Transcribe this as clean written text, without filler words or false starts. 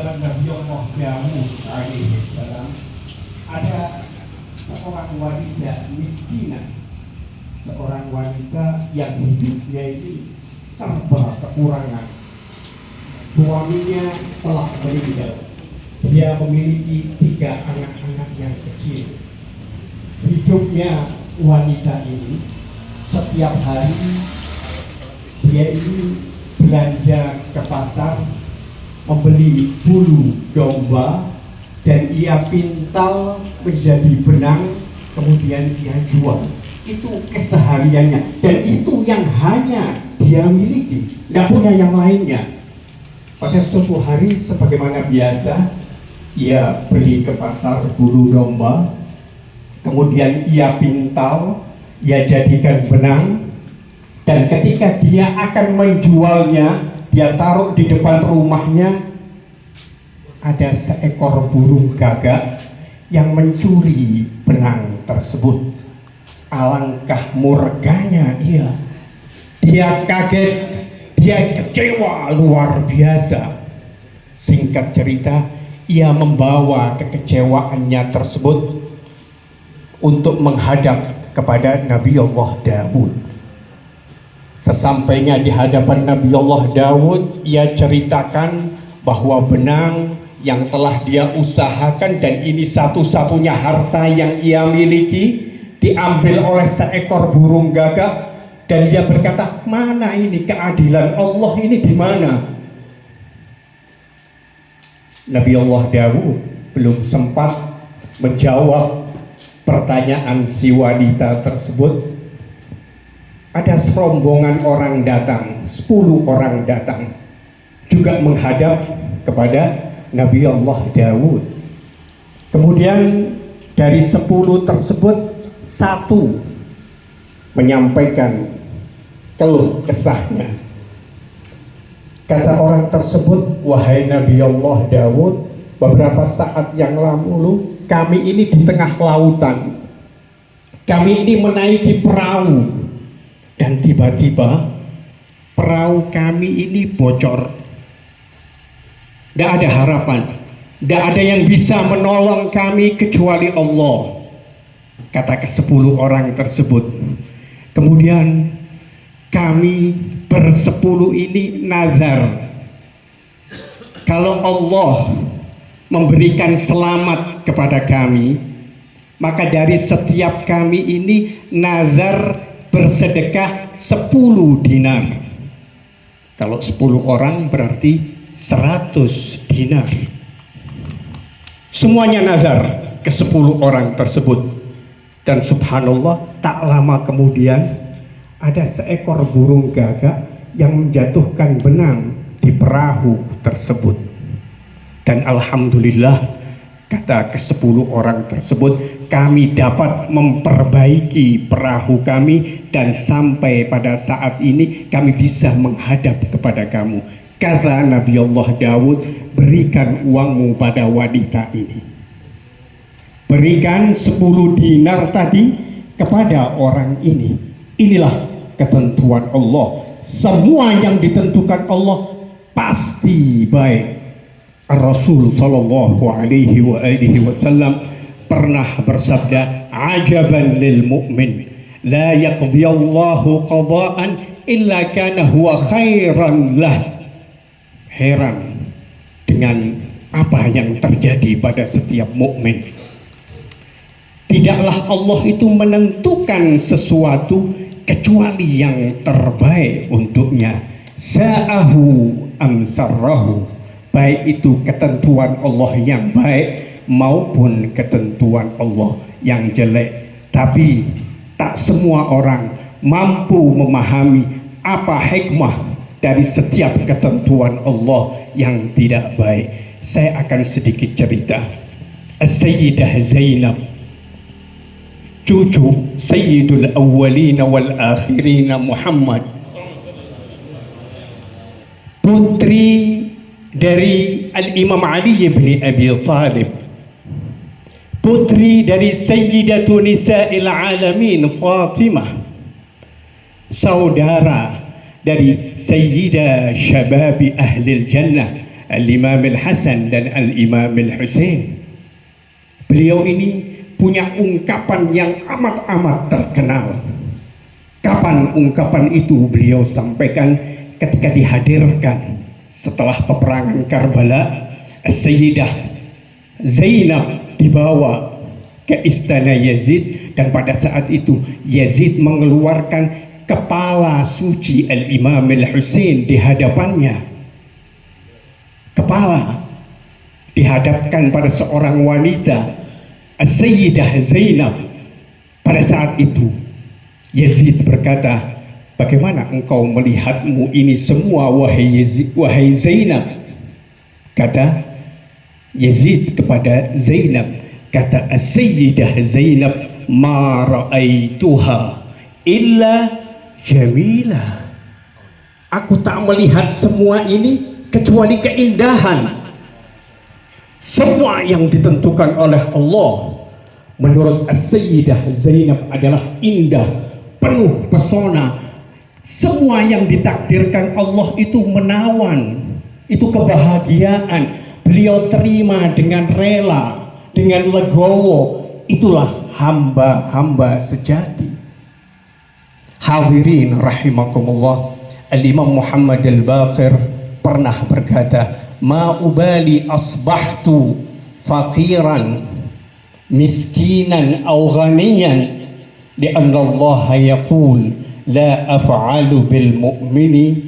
zaman Nabi Allah Daud alaihissalam ada seorang wanita miskinah, seorang wanita yang hidupnya ini serba kekurangan. Suaminya telah meninggal. Dia memiliki 3 anak-anak yang kecil. Hidupnya wanita ini setiap hari dia ini belanja ke pasar, membeli bulu domba, dan ia pintal menjadi benang, kemudian dia jual. Itu kesehariannya, dan itu yang hanya dia miliki, tidak punya yang lainnya. Pada suatu hari sebagaimana biasa, ia beli ke pasar bulu domba, kemudian ia pintal, ia jadikan benang, dan ketika dia akan menjualnya, dia taruh di depan rumahnya. Ada seekor burung gagak yang mencuri benang tersebut. Alangkah murkanya dia kaget, dia kecewa luar biasa. Singkat cerita, ia membawa kekecewaannya tersebut untuk menghadap kepada Nabi Allah Daud. Sesampainya di hadapan Nabi Allah Daud, ia ceritakan bahwa benang yang telah dia usahakan dan ini satu-satunya harta yang ia miliki diambil oleh seekor burung gagak, dan dia berkata, mana ini keadilan Allah ini di mana? Nabi Allah Daud belum sempat menjawab pertanyaan si wanita tersebut. Ada serombongan orang datang, 10 orang datang, juga menghadap kepada Nabi Allah Daud. Kemudian dari 10 tersebut, 1 menyampaikan keluh kesahnya. Kata orang tersebut, wahai Nabi Allah Daud, beberapa saat yang lalu kami ini di tengah lautan, kami ini menaiki perahu, dan tiba-tiba perahu kami ini bocor. Tidak ada harapan, tidak ada yang bisa menolong kami kecuali Allah, kata ke-10 orang tersebut. Kemudian kami ber-10 ini nazar, kalau Allah memberikan selamat kepada kami, maka dari setiap kami ini nazar bersedekah 10 dinar. Kalau 10 orang berarti 100 dinar. Semuanya nazar ke 10 orang tersebut. Dan subhanallah, tak lama kemudian ada seekor burung gagak yang menjatuhkan benang di perahu tersebut. Dan alhamdulillah, kata ke-10 orang tersebut, kami dapat memperbaiki perahu kami, dan sampai pada saat ini kami bisa menghadap kepada kamu. Kata Nabi Allah Daud, berikan uangmu pada wanita ini. Berikan 10 dinar tadi kepada orang ini. Inilah ketentuan Allah. Semua yang ditentukan Allah pasti baik. Rasul sallallahu alaihi wasallam pernah bersabda, ajaban lil mu'min la yaqdiyallahu qada'an illa kana huwa khairan lah. Heran dengan apa yang terjadi pada setiap mukmin. Tidaklah Allah itu menentukan sesuatu kecuali yang terbaik untuknya. Sa'ahu amsarrahu, baik itu ketentuan Allah yang baik maupun ketentuan Allah yang jelek. Tapi tak semua orang mampu memahami apa hikmah dari setiap ketentuan Allah yang tidak baik. Saya akan sedikit cerita. As-Sayyidah Zainab, cucu Sayyidul Awwalin wal Akhirin Muhammad, putri dari Al-Imam Ali bin Abi Talib, putri dari Sayyidatu Nisa'il Alamin Fatimah, saudara dari Sayyidah Syababi Ahlil Jannah Al-Imam Al-Hasan dan Al-Imam Al-Husain. Beliau ini punya ungkapan yang amat-amat terkenal. Kapan ungkapan itu beliau sampaikan? Ketika dihadirkan setelah peperangan Karbala, Sayyidah Zainab dibawa ke istana Yazid, dan pada saat itu Yazid mengeluarkan kepala suci Al-Imam Al-Husain di hadapannya. Kepala dihadapkan pada seorang wanita, Sayyidah Zainab. Pada saat itu Yazid berkata, bagaimana engkau melihatmu ini semua wahai Yazid, wahai Zainab? Kata Yazid kepada Zainab, kata Sayyidah Zainab, ma ra'aituha illa jamilah. Aku tak melihat semua ini kecuali keindahan. Semua yang ditentukan oleh Allah menurut Sayyidah Zainab adalah indah, penuh pesona. Semua yang ditakdirkan Allah itu menawan, itu kebahagiaan. Beliau terima dengan rela, dengan legowo. Itulah hamba-hamba sejati. Hadirin rahimakumullah, Al-Imam Muhammad Al-Baqir pernah berkata, ma ubali asbahtu faqiran miskinan aw ghaniyan li'anna Allah yaqul la af'alu bil mu'mini